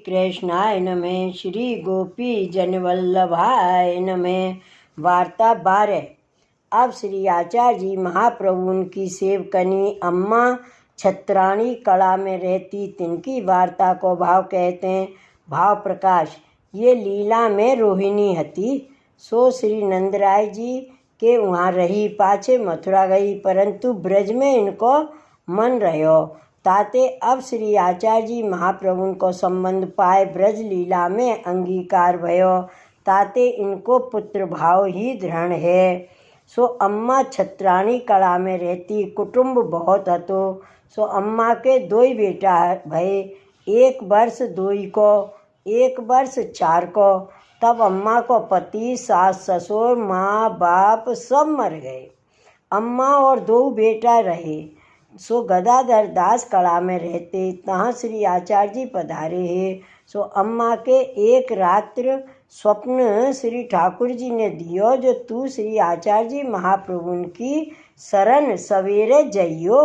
कृष्णाय नमः। श्री गोपी जनवल्लभाय नमः। वार्ता 12। अब श्री आचार्य जी महाप्रभु की सेवकनी अम्मा छत्राणी कला में रहती, तिनकी वार्ता को भाव कहते हैं। भाव प्रकाश। ये लीला में रोहिणी हती, सो श्री नंदराय जी के वहाँ रही, पाछे मथुरा गई, परंतु ब्रज में इनको मन रहो। ताते अब श्री आचार्य जी महाप्रभु को संबंध पाए ब्रज लीला में अंगीकार भयो, ताते इनको पुत्र भाव ही दृढ़ है। सो अम्मा छत्राणी कला में रहती, कुटुंब बहुत हतो। सो अम्मा के 2 बेटा भये, 1 वर्ष 2 को, 1 वर्ष 4 को। तब अम्मा को पति, सास, ससुर, माँ बाप सब मर गए। अम्मा और 2 बेटा रहे। सो गदाधर दास कला में रहते, तहाँ श्री आचार्य जी पधारे हैं। सो अम्मा के एक रात्र स्वप्न श्री ठाकुर जी ने दियो, जो तू श्री आचार्य जी महाप्रभु की शरण सवेरे जइयो,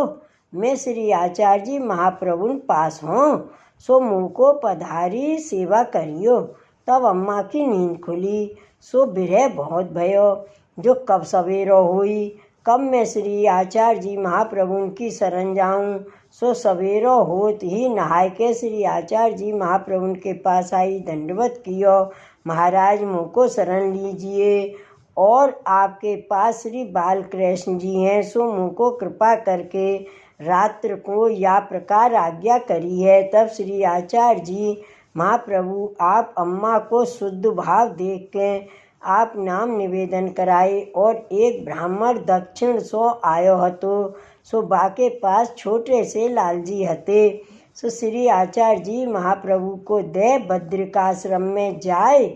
मैं श्री आचार्य जी महाप्रभु पास हूँ, सो मुँह को पधारी सेवा करियो। तब अम्मा की नींद खुली। सो बिरह बहुत भयो, जो कब सवेरो हुई, कब मैं श्री आचार्य जी महाप्रभु की शरण जाऊं। सो सवेरो होत ही नहाय के श्री आचार्य जी महाप्रभु के पास आई, दंडवत कियो। महाराज मुँह को शरण लीजिए, और आपके पास श्री बालकृष्ण जी हैं, सो मुँह को कृपा करके रात्र को या प्रकार आज्ञा करी है। तब श्री आचार्य जी महाप्रभु आप अम्मा को शुद्ध भाव देख के आप नाम निवेदन कराए, और एक ब्राह्मण दक्षिण सो आयो हतो। सो बाके पास छोटे से लालजी हते। सो श्री आचार्य जी महाप्रभु को दे बद्रिकाश्रम में जाए,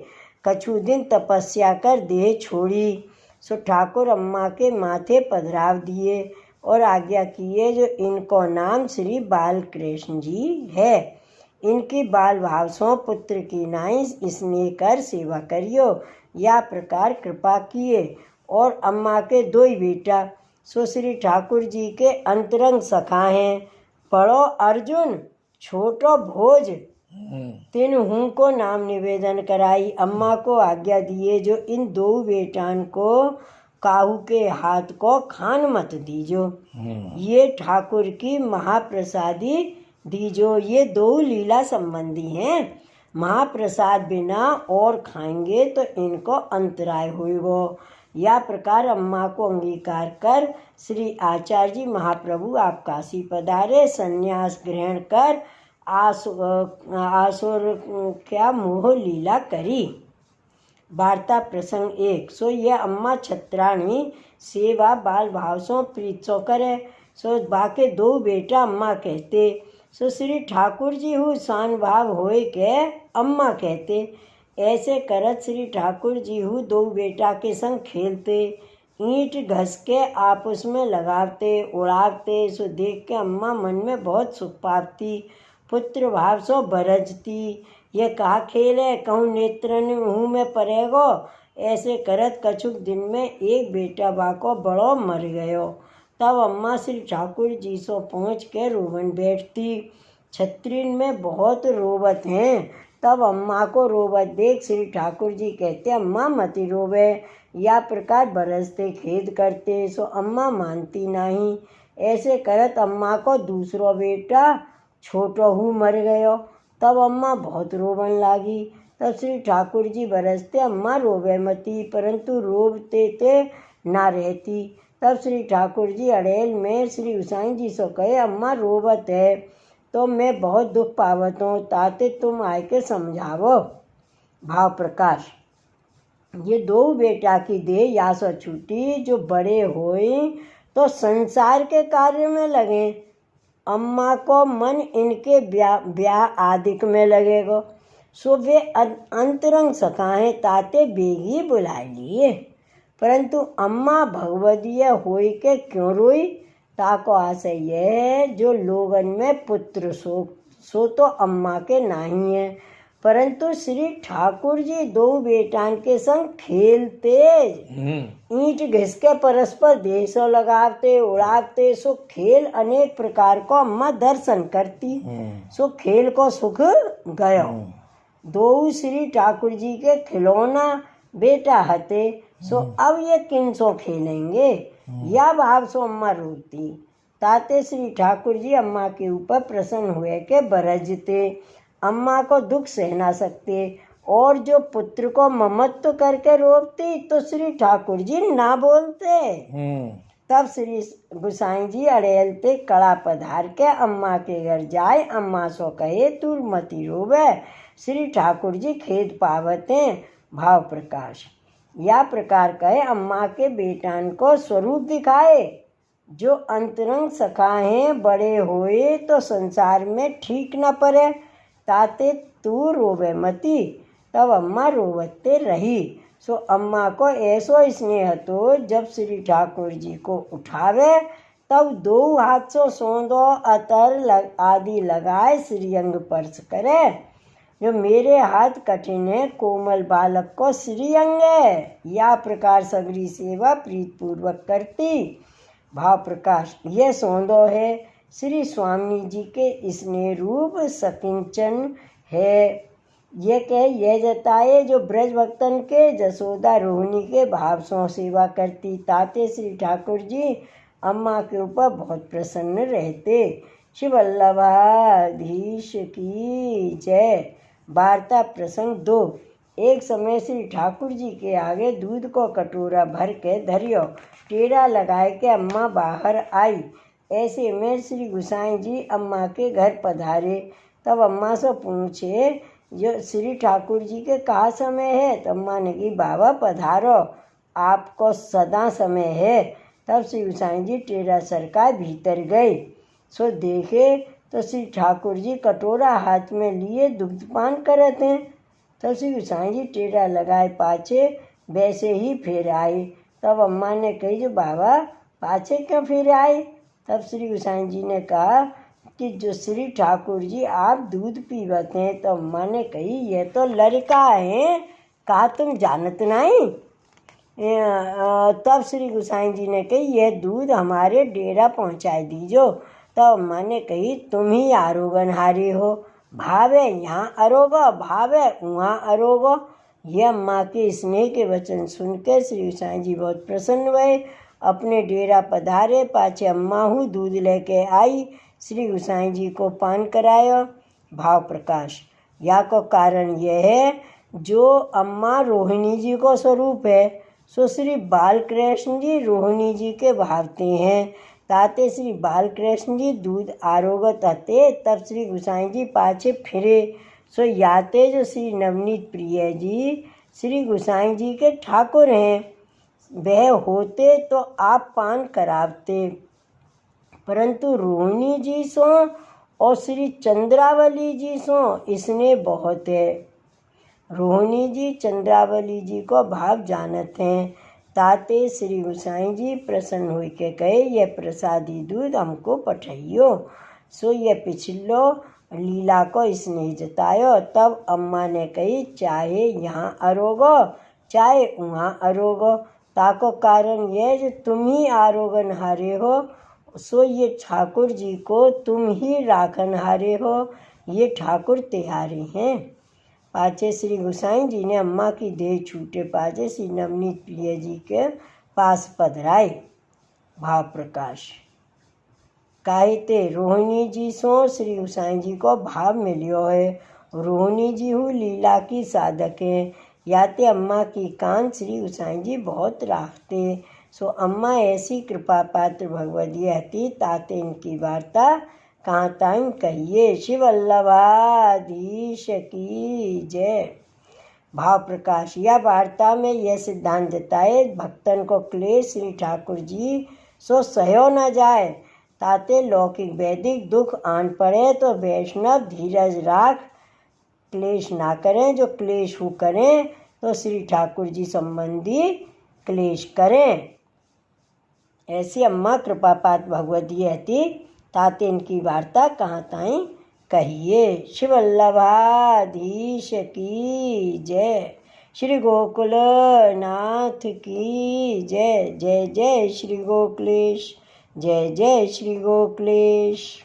कछु दिन तपस्या कर देह छोड़ी। सो ठाकुर अम्मा के माथे पधराव दिए और आज्ञा किए, जो इनको नाम श्री बालकृष्ण जी है। इनकी बाल भाव सो पुत्र की नाई स्नेह कर सेवा करियो, या प्रकार कृपा किए। और अम्मा के 2 बेटा सो श्री ठाकुर जी के अंतरंग सखा हैं। बड़ो अर्जुन, छोटो भोज, तिन्हू को नाम निवेदन कराई। अम्मा को आज्ञा दिए, जो इन 2 बेटान को काहू के हाथ को खान मत दीजो, ये ठाकुर की महाप्रसादी दीजो। ये 2 लीला संबंधी हैं, महाप्रसाद बिना और खाएंगे तो इनको अंतराय होगा। या प्रकार अम्मा को अंगीकार कर श्री आचार्य जी महाप्रभु आप काशी पधारे, संन्यास ग्रहण कर आसुर क्या मोह लीला करी। वार्ता प्रसंग 1। सो यह अम्मा छत्राणी सेवा बाल भाव सो प्रीत सो करे। सो बाके 2 बेटा अम्मा कहते। सो श्री ठाकुर जी हु शान भाव होए के अम्मा कहते। ऐसे करत श्री ठाकुर जी हु 2 बेटा के संग खेलते, ईंट घस के आपस में लगावते उड़ावते। सो देख के अम्मा मन में बहुत सुख पाती, पुत्र भाव सो बरजती। ये कहा खेल है, कहूँ नेत्रन मुँह में पड़ेगो। ऐसे करत कछुक दिन में एक बेटा बाको बड़ो मर गयो। तब अम्मा श्री ठाकुर जी सो पहुँच के रोवन बैठती। छत्रीन में बहुत रोवत हैं। तब अम्मा को रोवत देख श्री ठाकुर जी कहते, अम्मा मति रोवे। या प्रकार बरसते खेद करते। सो अम्मा मानती नहीं। ऐसे करत अम्मा को दूसरो बेटा छोटो हु मर गयो। तब अम्मा बहुत रोवन लागी। तब श्री ठाकुर जी बरसते, अम्मा रोवे मती, परंतु रोवते ते ना रहती। तब श्री ठाकुर जी अड़ेल में श्री उसाई जी सो कहे, अम्मा रोवत है तो मैं बहुत दुख पावत हूँ, ताते तुम आए के समझावो। भाव प्रकाश। ये 2 बेटा की देह या सो छूटी, जो बड़े होए तो संसार के कार्य में लगे। अम्मा को मन इनके ब्याह आदिक में लगेगा। सो वे अंतरंग सखाएँ, ताते बेगी बुलाए लिए। परंतु अम्मा भगवदीय होई के क्यों रोई, ताको आशय यह है, जो लोगन में पुत्र सो तो अम्मा के नहीं है, परंतु श्री ठाकुर जी दो बेटान के संग खेलते, ईंट घिस के परस्पर देशो लगावते उड़ावते, सो खेल अनेक प्रकार को अम्मा दर्शन करती, सो खेल को सुख गयो। दो श्री ठाकुर जी के खिलौना बेटा हते, सो अब ये किन सो खेलेंगे, या भाव सो अम्मा रोती। ताते श्री ठाकुर जी अम्मा के ऊपर प्रसन्न हुए के बरजते, अम्मा को दुख सह ना सकते, और जो पुत्र को ममत्व करके रोकती तो श्री ठाकुर जी ना बोलते। तब श्री गुसाई जी अड़ेलते कड़ा पधार के अम्मा के घर जाए, अम्मा सो कहे तू मती रोवे, श्री ठाकुर जी खेद पावते। भाव प्रकाश या प्रकार कहे अम्मा के बेटान को स्वरूप दिखाए, जो अंतरंग सखा हैं बड़े होए तो संसार में ठीक न पड़े, ताते तू रोवे मती। तब अम्मा रोवते रही। सो अम्मा को ऐसो स्नेह तो जब श्री ठाकुर जी को उठावे तब दो हाथ सो सोंदो अतर आदि लगाए श्रीअंग स्पर्श करे। जो मेरे हाथ कठिन है कोमल बालक को श्रीअंग है, या प्रकार सगरी सेवा प्रीत पूर्वक करती। भाव प्रकाश ये सौंदो है श्री स्वामी जी के स्नेह रूप सकिंचन है। ये कह यह जताए जो ब्रज भक्तन के जसोदा रोहिणी के भाव सो सेवा करती, ताते श्री ठाकुर जी अम्मा के ऊपर बहुत प्रसन्न रहते। श्री वल्लभाधीश की जय। वार्ता प्रसंग 2। एक समय श्री ठाकुर जी के आगे दूध को कटोरा भर के धरियो, टेढ़ा लगाए के अम्मा बाहर आई। ऐसे में श्री गुसाई जी अम्मा के घर पधारे। तब अम्मा से पूछे जो श्री ठाकुर जी के कहाँ समय है। तो अम्मा ने कही बाबा पधारो, आपको सदा समय है। तब श्री गुसाई जी टेढ़ा सरका भीतर गए, सो देखे तो श्री ठाकुर जी कटोरा हाथ में लिए दुग्धपान करत हैं। तब श्री गुसाई जी टेढ़ा लगाए पाछे वैसे ही फिर आए। तब अम्मा ने कही जो बाबा पाछे क्यों फिर आए। तब श्री गुसाई जी ने कहा कि जो श्री ठाकुर जी आप दूध पीवत हैं। तो अम्मा ने कही ये तो लड़का है, कहा तुम जानत नहीं। तब श्री गुसाई जी ने कही यह दूध हमारे डेरा पहुँचाए दीजो। तब अम्मा ने कही तुम ही आरोगन हारे हो, भावे यहाँ अरोगो भावे वहाँ अरोगो। ये अम्मा के स्नेह के वचन सुनकर श्री गुसाई जी बहुत प्रसन्न हुए, अपने डेरा पधारे। पाछे अम्मा हूँ दूध लेके आई, श्री गुसाई जी को पान करायो। भाव प्रकाश या को कारण यह है जो अम्मा रोहिणी जी को स्वरूप है, सो श्री बालकृष्ण जी रोहिणी जी के भावते हैं। ताते श्री बालकृष्ण जी दूध आरोगत हते। तब श्री गुसाई जी पाछे फिरे, सो याते जो श्री नवनीत प्रिय जी श्री गुसाई जी के ठाकुर हैं, वह होते तो आप पान करावते, परंतु रोहिणी जी सो और श्री चंद्रावली जी सो इसने बहुत है। रोहिणी जी चंद्रावली जी को भाव जानत हैं। ताते श्री गुसाई जी प्रसन्न हुई के कहे यह प्रसादी दूध हमको पठाइयो। सो ये पिछलो लीला को स्नेह जतायो। तब अम्मा ने कही चाहे यहाँ अरोगो चाहे वहाँ अरोगो, ताको कारण यह जो तुम ही आरोगन हारे हो, सो ये ठाकुर जी को तुम ही राखन हारे हो, ये ठाकुर तिहारी हैं। पाछे श्री गुसाई जी ने अम्मा की देह छूटे पाछे श्री नवनीत प्रिय जी के पास पधराए। भाव प्रकाश कहते रोहिणी जी सो श्री गुसाई जी को भाव मिलियो है। रोहिणी जी हूँ लीला की साधक है, याते अम्मा की कान श्री गुसाई जी बहुत राखते। सो अम्मा ऐसी कृपा पात्र भगवती हती, ताते इनकी वार्ता कहाँ ताई कहिए। श्री वल्लभाधीश की जय। भाव प्रकाश या वार्ता में यह सिद्धांत जताए भक्तन को क्लेश श्री ठाकुर जी सो सहयो न जाए, ताते लौकिक वैदिक दुख आन पड़े तो वैष्णव धीरज राख क्लेश ना करें। जो क्लेश हो करें तो श्री ठाकुर जी संबंधी क्लेश करें। ऐसी अम्मा कृपापात भगवती हती, ताते इनकी वार्ता कहाँ ताई कहिए श्री वल्लभाधीश की जय। श्री गोकुलनाथ की जय। जय जय श्री गोकुलेश, जय जय श्री गोकुलेश।